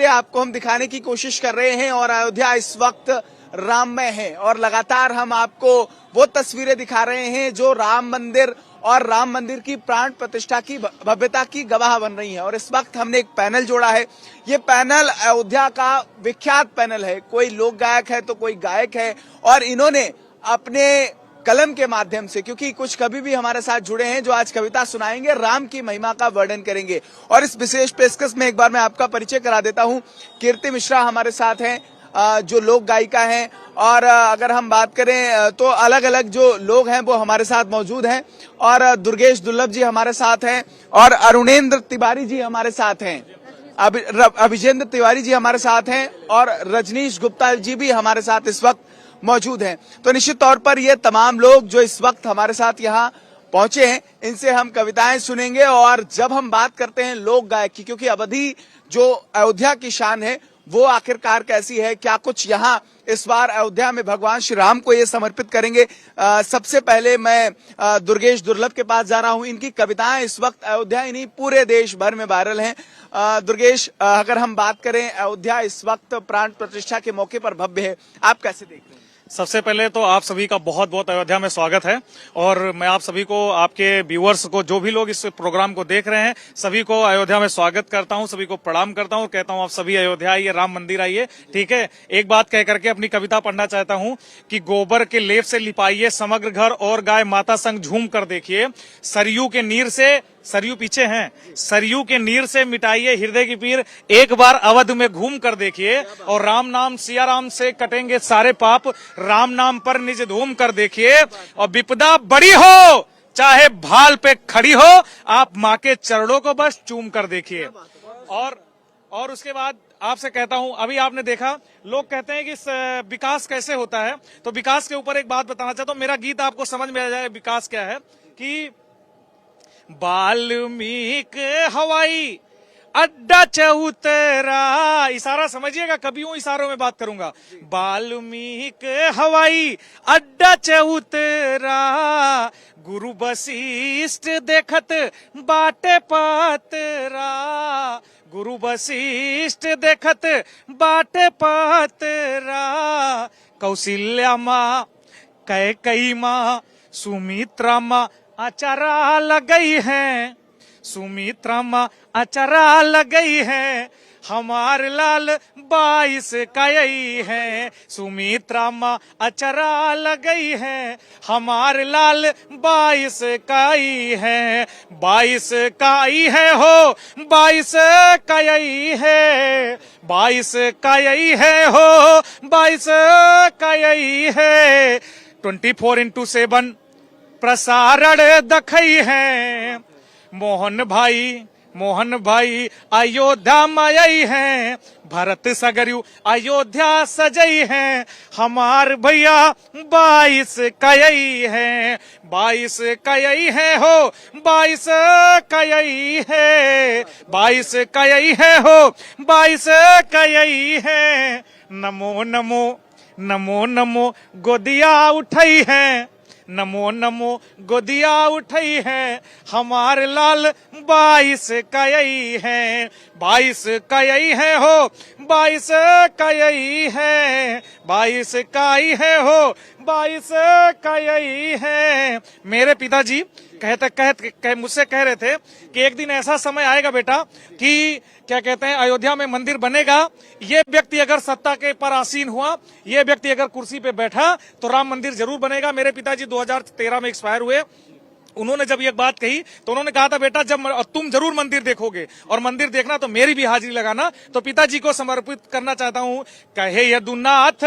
आपको हम दिखाने की कोशिश कर रहे हैं और अयोध्या इस वक्त राममय है और लगातार हम आपको वो तस्वीरें दिखा रहे हैं जो राम मंदिर और राम मंदिर की प्राण प्रतिष्ठा की भव्यता की गवाह बन रही है। और इस वक्त हमने एक पैनल जोड़ा है। ये पैनल अयोध्या का विख्यात पैनल है। कोई लोक गायक है तो कोई गायक है और इन्होंने अपने कलम के माध्यम से, क्योंकि कुछ कभी भी हमारे साथ जुड़े हैं जो आज कविता सुनाएंगे, राम की महिमा का वर्णन करेंगे। और इस विशेष पेशकश में एक बार मैं आपका परिचय करा देता हूं। कीर्ति मिश्रा हमारे साथ हैं जो लोक गायिका हैं। और अगर हम बात करें तो अलग अलग जो लोग हैं वो हमारे साथ मौजूद हैं। और दुर्गेश दुर्लभ जी हमारे साथ हैं और अरुणेंद्र तिवारी जी हमारे साथ हैं, अभिजेंद्र तिवारी जी हमारे साथ हैं और रजनीश गुप्ता जी भी हमारे साथ इस वक्त मौजूद हैं। तो निश्चित तौर पर ये तमाम लोग जो इस वक्त हमारे साथ यहाँ पहुंचे हैं, इनसे हम कविताएं सुनेंगे। और जब हम बात करते हैं लोक गायक की, क्योंकि अवधि जो अयोध्या की शान है वो आखिरकार कैसी है, क्या कुछ यहाँ इस बार अयोध्या में भगवान श्री राम को ये समर्पित करेंगे। सबसे पहले मैं दुर्गेश दुर्लभ के पास जा रहा हूँ। इनकी कविताएं इस वक्त अयोध्या ही नहीं पूरे देश भर में वायरल हैं। दुर्गेश, अगर हम बात करें अयोध्या इस वक्त प्राण प्रतिष्ठा के मौके पर भव्य है, आप कैसे देख रहे हैं? सबसे पहले तो आप सभी का बहुत बहुत अयोध्या में स्वागत है और मैं आप सभी को, आपके व्यूअर्स को, जो भी लोग इस प्रोग्राम को देख रहे हैं, सभी को अयोध्या में स्वागत करता हूं, सभी को प्रणाम करता हूं। कहता हूं आप सभी अयोध्या आइए, राम मंदिर आइए। ठीक है, एक बात कह करके अपनी कविता पढ़ना चाहता हूं कि गोबर के लेप से लिपाइए समग्र घर और गाय माता संग झूम कर देखिए। सरयू के नीर से, सरयू पीछे हैं, सरयू के नीर से मिटाइए हृदय की पीर, एक बार अवध में घूम कर देखिए। और राम नाम सिया राम से कटेंगे सारे पाप, राम नाम पर निज धूम कर देखिए। और विपदा बड़ी हो चाहे भाल पे खड़ी हो, आप माँ के चरणों को बस चूम कर देखिए। और उसके बाद आपसे कहता हूं, अभी आपने देखा लोग कहते हैं कि विकास कैसे होता है, तो विकास के ऊपर एक बात बताना चाहता हूं। मेरा गीत आपको समझ में आ जाए विकास क्या है कि वाल्मीकि हवाई अड्डा चौतरा, इशारा समझिएगा, कभी हूं इशारों में बात करूंगा। वाल्मीकि हवाई अड्डा चौतरा, गुरु वशिष्ठ देखत बाटे पातरा, गुरु वशिष्ठ देखत बाटे पातरा, कौशल्या माँ कैकेयी माँ सुमित्रा माँ अचरा लगई है, सुमित्रा माँ अचरा लगई है, हमार लाल 22 कई है, सुमित्रा माँ अचरा लगई है, हमार लाल 22 कई है, 22 कई है हो 22 कई है, 22 कई है हो 22 कई है, 24/7 प्रसारण दखई है, मोहन भाई अयोध्या मयई है, भरत सगरयू अयोध्या सजई है, हमार भैया 22 कई है, 22 कई है हो 22 कई है, 22 कई है हो 22 कई है, नमो नमो नमो नमो गोदिया उठई है, नमो नमो गोदिया उठई है, हमार लाल 22 कई है, 22 कई है हो 22 कई है, 22 कई है हो 22 कई है। मेरे पिताजी मुझसे कह रहे थे कि एक दिन ऐसा समय आएगा बेटा कि क्या कहते हैं, अयोध्या में मंदिर बनेगा, ये व्यक्ति अगर सत्ता के पर आसीन हुआ, ये व्यक्ति अगर कुर्सी पे बैठा तो राम मंदिर जरूर बनेगा। मेरे पिताजी 2013 में एक्सपायर हुए। उन्होंने जब ये बात कही तो उन्होंने कहा था बेटा जब तुम जरूर मंदिर देखोगे और मंदिर देखना तो मेरी भी हाजिरी लगाना। तो पिताजी को समर्पित करना चाहता हूं। कहे यदुनाथ,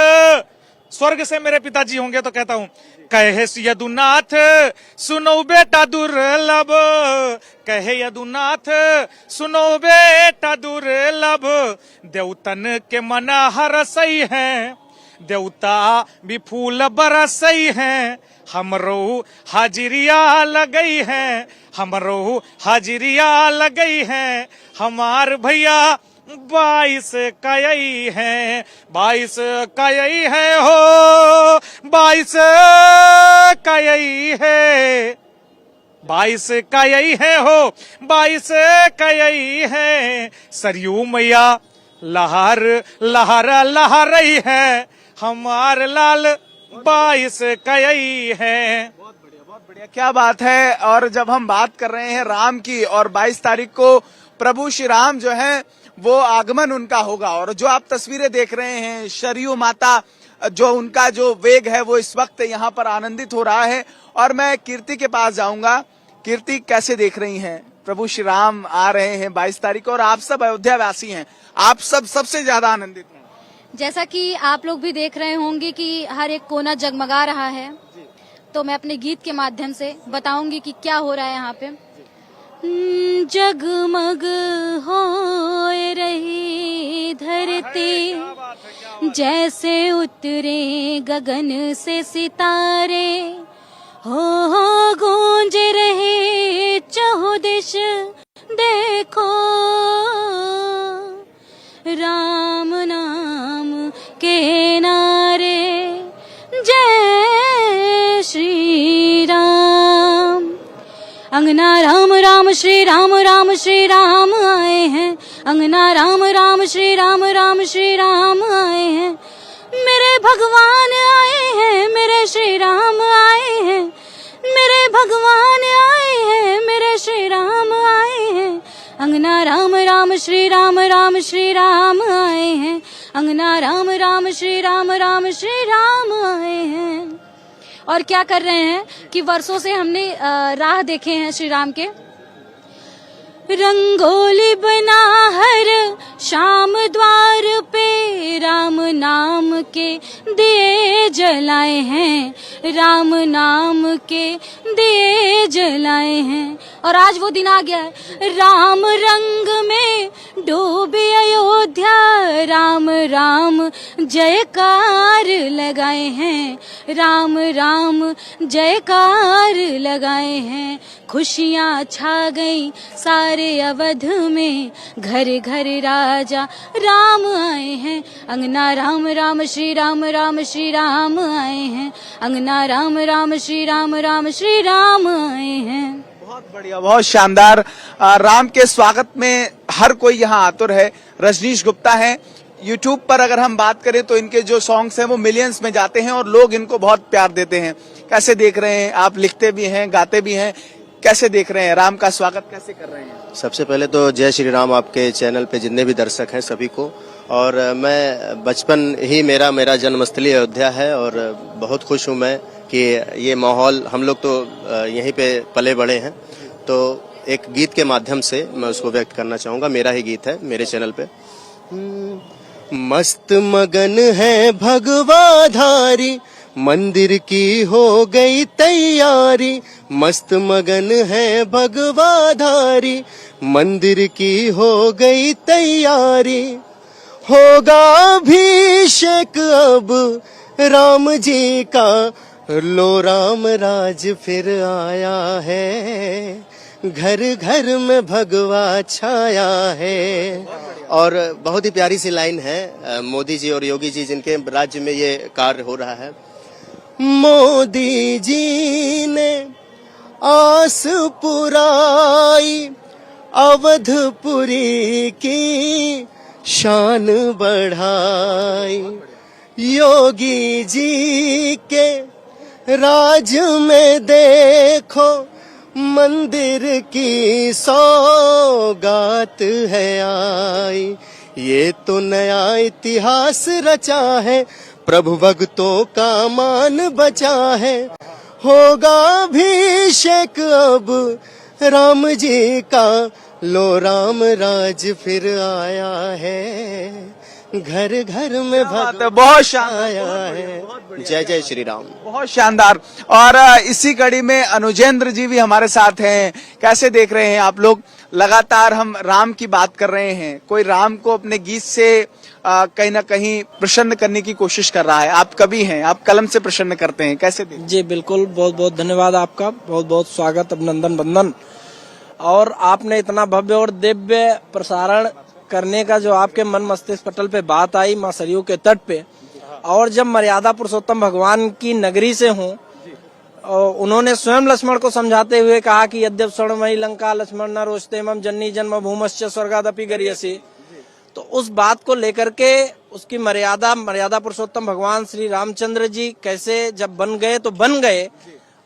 स्वर्ग से मेरे पिताजी होंगे तो कहता हूं, कहे यदुनाथ सुनो बेटा दुर्लभ, कहे यदुनाथ सुनो बेटा दुर्लभ, देवतन के मना हरसई है, देवता भी फूल बरसई है, हमरो हाजिरिया लगई है, हमरो हाजिरिया लगई है, हमार भैया 22 कई है, 22 कई है हो 22 कई है, 22 कई है हो 22 कई है, सरयू मैया लहर लहर लहर रही है, हमार लाल 22 कई है। बहुत बढ़िया, क्या बात है। और जब हम बात कर रहे हैं राम की, और 22 तारीख को प्रभु श्री राम जो है वो आगमन उनका होगा, और जो आप तस्वीरें देख रहे हैं शरयू माता जो उनका जो वेग है वो इस वक्त यहाँ पर आनंदित हो रहा है। और मैं कीर्ति के पास जाऊंगा। कीर्ति, कैसे देख रही हैं? प्रभु श्री राम आ रहे हैं 22 तारीख को और आप सब अयोध्या वासी हैं, आप सब सबसे ज्यादा आनंदित हैं। जैसा कि आप लोग भी देख रहे होंगे कि हर एक कोना जगमगा रहा है, तो मैं अपने गीत के माध्यम से बताऊंगी कि क्या हो रहा है यहाँ पे। जगमग हो रही धरती, जैसे उतरे गगन से सितारे, हो गूंज रहे चहुदिश देखो, राम नाम के नारे, जय श्री राम। अंगना राम राम श्री राम, राम श्री राम आए हैं। अंगना राम राम श्री राम, राम श्री राम आए हैं। मेरे भगवान आए हैं, मेरे श्री राम आए हैं। मेरे भगवान आए हैं, मेरे श्री राम आए हैं। अंगना राम राम श्री राम, राम श्री राम आए हैं। अंगना राम राम श्री राम, राम श्री राम आए हैं। और क्या कर रहे हैं कि वर्षों से हमने राह देखे हैं श्री राम के। रंगोली बना हर शाम द्वार पे, राम नाम के दिए जलाए हैं। राम नाम के दिए जलाए हैं। और आज वो दिन आ गया है, राम रंग में डूबी अयोध्या। राम राम जयकार लगाए हैं। राम राम जयकार लगाए हैं। खुशियाँ छा गई सारे अवध में, घर घर राजा राम आए हैं। अंगना राम राम श्री राम, राम श्री राम आए हैं। अंगना राम राम श्री राम, राम श्री राम आए हैं। बहुत बढ़िया, बहुत शानदार। राम के स्वागत में हर कोई यहाँ आतुर है। रजनीश गुप्ता है। यूट्यूब पर अगर हम बात करें तो इनके जो सॉन्ग्स हैं वो मिलियंस में जाते हैं और लोग इनको बहुत प्यार देते हैं। कैसे देख रहे हैं आप? लिखते भी हैं, गाते भी हैं, कैसे देख रहे हैं? राम का स्वागत कैसे कर रहे हैं? सबसे पहले तो जय श्री राम आपके चैनल पे जितने भी दर्शक हैं सभी को। और मैं बचपन ही मेरा जन्मस्थली अयोध्या है और बहुत खुश हूँ मैं कि ये माहौल, हम लोग तो यहीं पे पले बड़े हैं, तो एक गीत के माध्यम से मैं उसको व्यक्त करना चाहूँगा। मेरा ही गीत है मेरे चैनल पे। मस्त मगन है भगवा धारी, मंदिर की हो गई तैयारी। मस्त मगन है भगवा धारी, मंदिर की हो गई तैयारी। होगा अभिषेक अब राम जी का, लो राम राज फिर आया है। घर घर में भगवा छाया है। और बहुत ही प्यारी सी लाइन है मोदी जी और योगी जी जिनके राज्य में ये कार्य हो रहा है। मोदी जी ने आस पुराई, अवधपुरी की शान बढ़ाई। योगी जी के राज में देखो, मंदिर की सौगात है आई। ये तो नया इतिहास रचा है, प्रभु भक्तों का मान बचा है। होगा अभिषेक अब राम जी का, लो राम राज फिर आया है। घर घर में बहुत शानदार है। जय जय श्री राम। बहुत शानदार। और इसी कड़ी में अनुजेंद्र जी भी हमारे साथ हैं। कैसे देख रहे हैं आप लोग? लगातार हम राम की बात कर रहे हैं, कोई राम को अपने गीत से कहीं ना कहीं प्रसन्न करने की कोशिश कर रहा है। आप कवि हैं, आप कलम से प्रसन्न करते हैं, कैसे देख? जी बिल्कुल, बहुत बहुत धन्यवाद आपका, बहुत बहुत स्वागत, अभिनंदन वंदन। और आपने इतना भव्य और दिव्य प्रसारण करने का जो आपके मन मस्तिष्क पटल पे बात आई मां सरयू के तट पे, और जब मर्यादा पुरुषोत्तम भगवान की नगरी से हूँ, उन्होंने स्वयं लक्ष्मण को समझाते हुए कहा कि यद्यप स्वर्णमयी लंका लक्ष्मण न रोचते मम जननी जन्म भूमश्च स्वर्गादपि गरियसी। तो तो उस बात को लेकर के उसकी मर्यादा पुरुषोत्तम भगवान श्री रामचंद्र जी कैसे जब बन गए तो बन गए,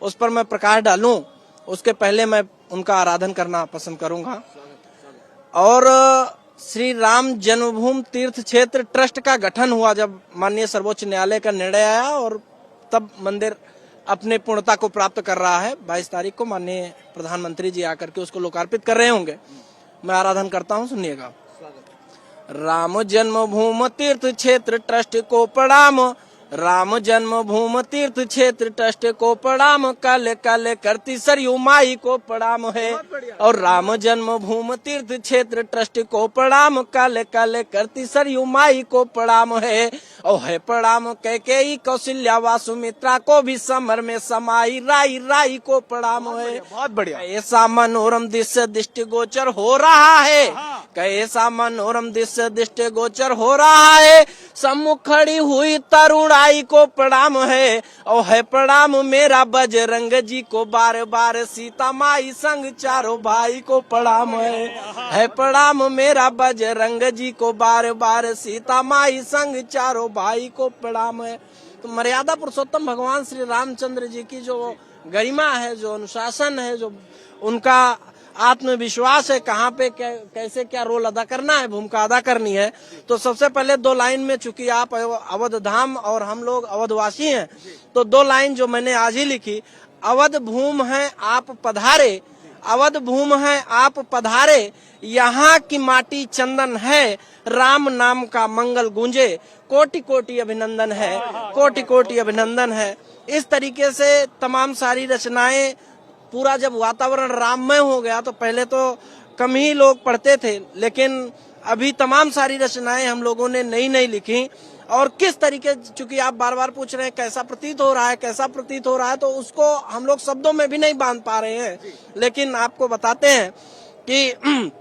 उस पर मैं प्रकाश डालूं उसके पहले मैं उनका आराधन करना पसंद करूंगा। और श्री राम जन्मभूमि तीर्थ क्षेत्र ट्रस्ट का गठन हुआ जब माननीय सर्वोच्च न्यायालय का निर्णय आया, और तब मंदिर अपने पूर्णता को प्राप्त कर रहा है। 22 तारीख को माननीय प्रधानमंत्री जी आकर के उसको लोकार्पित कर रहे होंगे। मैं आराधन करता हूँ, सुनिएगा। राम जन्मभूमि तीर्थ क्षेत्र ट्रस्ट को प्रणाम, राम जन्मभूमि तीर्थ क्षेत्र ट्रस्ट को प्रणाम, कल कल करती सरयू माई को प्रणाम है। और राम जन्मभूमि तीर्थ क्षेत्र ट्रस्ट को प्रणाम, कल कल करती सरयू माई को प्रणाम है। और है प्रणाम कैकेयी कौशल्या व सुमित्रा को भी समर में समाई, राई राई को प्रणाम है। बहुत बढ़िया। ऐसा मनोरम दृश्य दृष्टि गोचर हो रहा है, कैसा मनोरम दृश्य दृष्टि गोचर हो रहा है। सम्मुख खड़ी हुई तरुणाई को प्रणाम है। और है प्रणाम मेरा बजरंग जी को, बार बार सीता माई संग चारों भाई को प्रणाम है प्रणाम मेरा बजरंग जी को, बार बार सीता माई संग चारों भाई को प्रणाम है। तो मर्यादा पुरुषोत्तम भगवान श्री रामचंद्र जी की जो गरिमा है, जो अनुशासन है, जो उनका आत्मविश्वास है, कहाँ पे कैसे क्या रोल अदा करना है, भूमिका अदा करनी है। तो सबसे पहले 2 लाइन में, चूंकि आप अवध धाम और हम लोग अवधवासी हैं, तो 2 लाइन जो मैंने आज ही लिखी। अवध भूमि है आप पधारे, अवध भूमि है आप पधारे, यहाँ की माटी चंदन है, राम नाम का मंगल गूंजे, कोटि कोटि अभिनंदन है, कोटि कोटि अभिनंदन है। इस तरीके से तमाम सारी रचनाएं, पूरा जब वातावरण राममय हो गया तो पहले तो कम ही लोग पढ़ते थे, लेकिन अभी तमाम सारी रचनाएं हम लोगों ने नई नई लिखी। और किस तरीके, चूंकि आप बार बार पूछ रहे हैं कैसा प्रतीत हो रहा है, कैसा प्रतीत हो रहा है, तो उसको हम लोग शब्दों में भी नहीं बांध पा रहे हैं, लेकिन आपको बताते हैं कि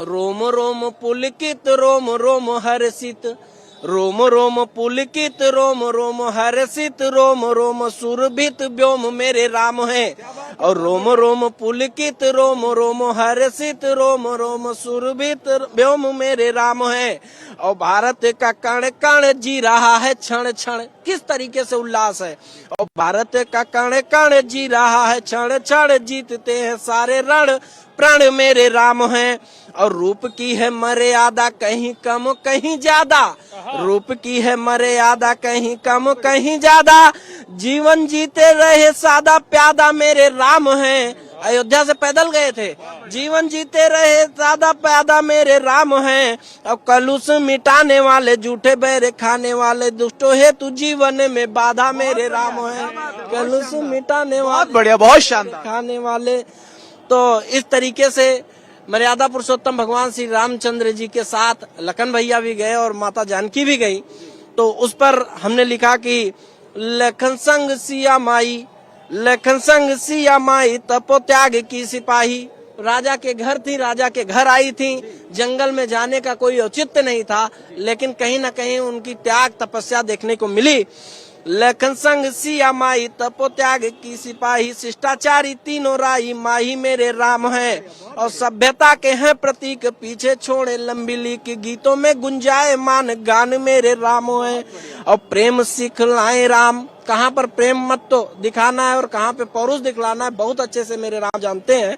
रोम रोम पुलकित रोम रोम हर्षित, रोम रोम पुलकित रोम रोम हर्षित, रोम रोम सुरभित व्योम मेरे राम है। और रोम रोम पुलकित रोम रोम हर्षित, रोम रोम सुरभित व्योम मेरे राम है। और भारत का कण कण जी रहा है क्षण क्षण, किस तरीके से उल्लास है। और भारत का कण कण जी रहा है क्षण क्षण, जीतते हैं सारे रण प्राण मेरे राम हैं। और रूप की है मर्यादा कहीं कम कहीं ज्यादा, रूप की है मर्यादा कहीं कम कहीं ज्यादा, जीवन जीते रहे सादा प्यादा मेरे राम हैं। अयोध्या से पैदल गए थे, जीवन जीते रहे सादा प्यादा मेरे राम हैं। और कलुष मिटाने वाले झूठे बैरे खाने वाले दुष्टों हेतु जीवन में बाधा मेरे राम हैं। कलुष मिटाने वाले, बढ़िया, बहुत शानदार, खाने वाले। तो इस तरीके से मर्यादा पुरुषोत्तम भगवान श्री रामचंद्र जी के साथ लखन भैया भी गए और माता जानकी भी गई। तो उस पर हमने लिखा कि लखन संग सिया माई, लखन संग सिया माई तपो त्याग की सिपाही। राजा के घर थी, राजा के घर आई थी, जंगल में जाने का कोई औचित्य नहीं था, लेकिन कहीं न कहीं उनकी त्याग तपस्या देखने को मिली। लखन संग सिया माई तपो त्याग की सिपाही, शिष्टाचारी तीनों राई माही मेरे राम हैं। और सभ्यता के हैं प्रतीक पीछे छोड़े लंबी लीक, गीतों में गुंजाए मान गान मेरे राम हैं। और प्रेम सिखलाए राम, कहाँ पर प्रेम मत तो दिखाना है और कहाँ पे पौरुष दिखलाना है, बहुत अच्छे से मेरे राम जानते हैं।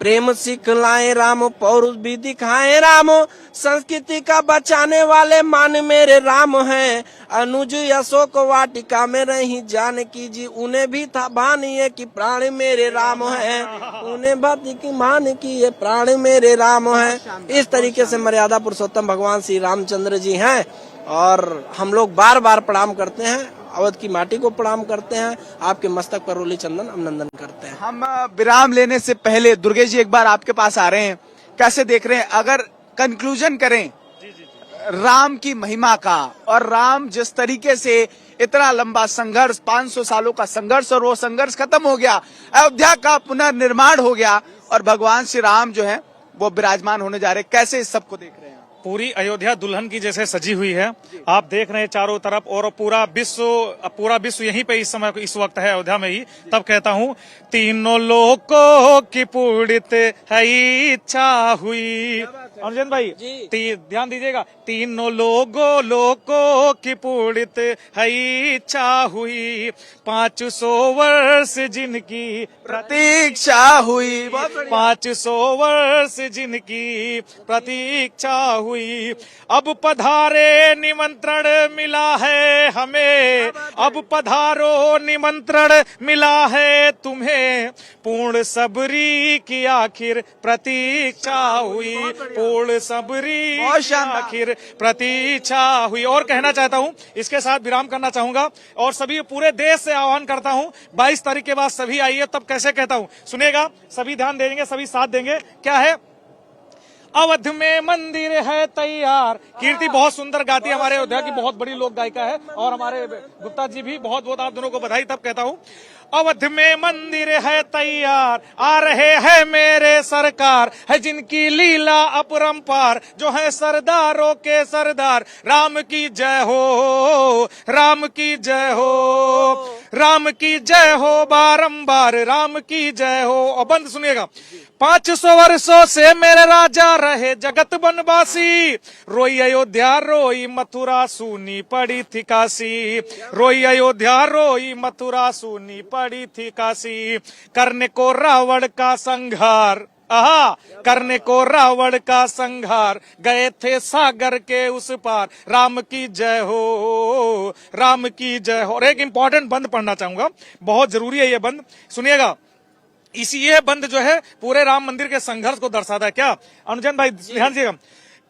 प्रेम सिखलाए राम, पौरुष भी दिखाए राम, संस्कृति का बचाने वाले मान मेरे राम हैं। अनुज अशोक वाटिका में रही जानकी जी, उन्हें भी था भान ये कि प्राण मेरे राम हैं, उन्हें भक्ति की मान की ये प्राण मेरे राम हैं। इस तरीके से मर्यादा पुरुषोत्तम भगवान श्री रामचंद्र जी हैं। और हम लोग बार बार प्रणाम करते हैं, अवध की माटी को प्रणाम करते हैं, आपके मस्तक पर रोली चंदन अभिनंदन करते हैं। हम विराम लेने से पहले दुर्गेश जी एक बार आपके पास आ रहे हैं, कैसे देख रहे हैं, अगर कंक्लूजन करें राम की महिमा का, और राम जिस तरीके से इतना लंबा संघर्ष, 500 सालों का संघर्ष, और वो संघर्ष खत्म हो गया, अयोध्या का पुनर्निर्माण हो गया, और भगवान श्री राम जो है वो विराजमान होने जा रहे, कैसे इस सबको देख रहे हैं? पूरी अयोध्या दुल्हन की जैसे सजी हुई है, आप देख रहे हैं चारों तरफ, और पूरा विश्व यहीं पे इस समय इस वक्त है अयोध्या में ही। तब कहता हूँ, तीनों लोकों की पूर्णित है इच्छा हुई, अनुजन भाई जी। ध्यान दीजिएगा। तीनों लोगों की पूर्णित है इच्छा हुई, 500 वर्ष जिनकी प्रतीक्षा हुई। बहुत बढ़िया। 500 वर्ष जिनकी प्रतीक्षा हुई, अब पधारे निमंत्रण मिला है हमें, अब पधारो निमंत्रण मिला है तुम्हें, पूर्ण सबरी की आखिर प्रतीक्षा हुई, पूर्ण सबरी बहुत की शानदार। आखिर प्रतीक्षा हुई। और कहना चाहता हूं, इसके साथ विराम करना चाहूंगा और सभी पूरे देश से आह्वान करता हूं, 22 तारीख के बाद सभी आइए। तब कैसे कहता हूं, सुनेगा, सभी ध्यान देंगे, सभी साथ देंगे। क्या है? अवध में मंदिर है तैयार। कीर्ति बहुत सुंदर गाती है, हमारे अयोध्या की बहुत बड़ी लोक गायिका है, और हमारे गुप्ता जी भी बहुत बहुत आप दोनों को बधाई। तब कहता हूं, अवध में मंदिर है तैयार, आ रहे हैं मेरे सरकार, है जिनकी लीला अपरंपार, जो है सरदारों के सरदार। राम की जय हो, राम की जय हो, राम की जय हो बारंबार, राम की जय हो। और बंद सुनिएगा। 500 वर्षों से मेरे राजा रहे जगत बनवासी, रोई अयोध्या रोई मथुरा सूनी पड़ी थी काशी, रोई अयोध्या रोई मथुरा सूनी पड़ी थी काशी, करने को रावण का संहार, आहा, करने को रावण का संहार, गए थे सागर के उस पार। राम की जय हो, राम की जय हो। और एक इंपॉर्टेंट बंद पढ़ना चाहूंगा, बहुत जरूरी है ये बंद, सुनिएगा। ये बंद जो है पूरे राम मंदिर के संघर्ष को दर्शाता है। क्या अनुजन भाई ध्यान दीजिएगा।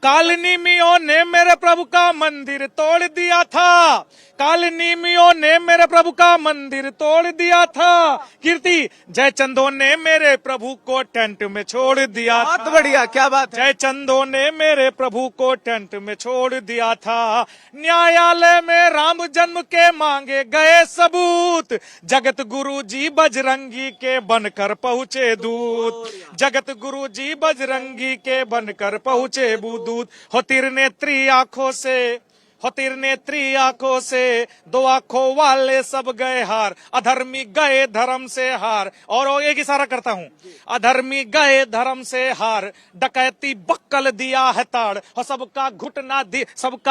कालनीमियों ने मेरे प्रभु का मंदिर तोड़ दिया था, कालनीमियों ने मेरे प्रभु का मंदिर तोड़ दिया था, कीर्ति जयचंदों ने मेरे प्रभु को टेंट में छोड़ दिया था। बहुत बढ़िया, क्या बात है। जयचंदों ने मेरे प्रभु को टेंट में छोड़ दिया था, न्यायालय में राम जन्म के मांगे गए सबूत, जगत गुरु जी बजरंगी के बनकर पहुंचे दूत, जगत गुरु जी बजरंगी के बनकर पहुंचे दूत। हो तिरनेत्री आंखों से, हो तिरनेत्री आंखों से, दो आंखों वाले सब गए हार, अधर्मी गए धर्म से हार। और एक इशारा करता हूं, अधर्मी गए धर्म से हार, डकैती बक्कल दिया है ताड़, और सबका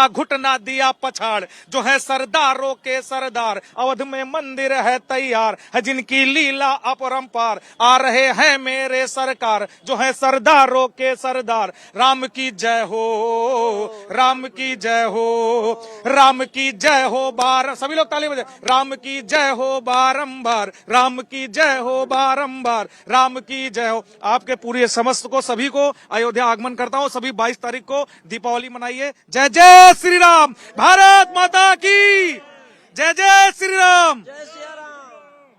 घुटना दिया पछाड़, जो है सरदारों के सरदार। अवध में मंदिर है तैयार, है जिनकी लीला अपरंपार, आ रहे हैं मेरे सरकार, जो है सरदारों के सरदार। राम की जय हो, राम की जय हो, राम की जय हो सभी लोग ताली बजाएं। राम की जय हो बारंबार, राम की जय हो बारंबार, राम की जय हो। आपके पूरे समस्त को, सभी को अयोध्या आगमन करता हूं। सभी 22 तारीख को दीपावली मनाइए। जय जय श्री राम, भारत माता की जय, जय श्री राम।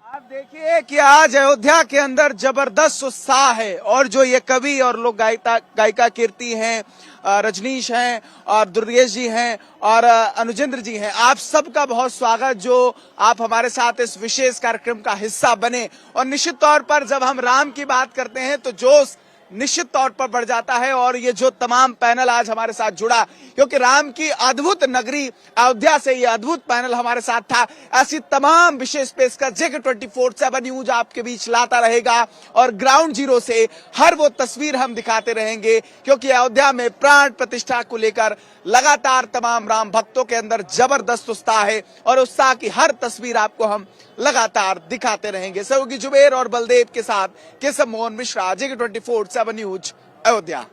आप देखिए कि आज अयोध्या के अंदर जबरदस्त उत्साह है, और जो ये कवि और लोक गायिका कीर्ति हैं, रजनीश हैं, और दुर्गेश जी हैं, और अनुजेंद्र जी हैं, आप सबका बहुत स्वागत जो आप हमारे साथ इस विशेष कार्यक्रम का हिस्सा बने। और निश्चित तौर पर जब हम राम की बात करते हैं तो जोश निश्चित तौर पर बढ़ जाता है। और ये जो तमाम पैनल आज हमारे साथ जुड़ा, क्योंकि राम की अद्भुत नगरी अयोध्या से ये अद्भुत पैनल हमारे साथ था। ऐसी तमाम विशेष पेशकश जेके 24/7 न्यूज आपके बीच लाता रहेगा, और ग्राउंड जीरो से हर वो तस्वीर हम दिखाते रहेंगे, क्योंकि अयोध्या में प्राण प्रतिष्ठा को लेकर लगातार तमाम राम भक्तों के अंदर जबरदस्त उत्साह है, और उत्साह की हर तस्वीर आपको हम लगातार दिखाते रहेंगे। सहयोगी जुबेर और बलदेव के साथ केशव मोहन मिश्रा, जेके 24/7 न्यूज, अयोध्या।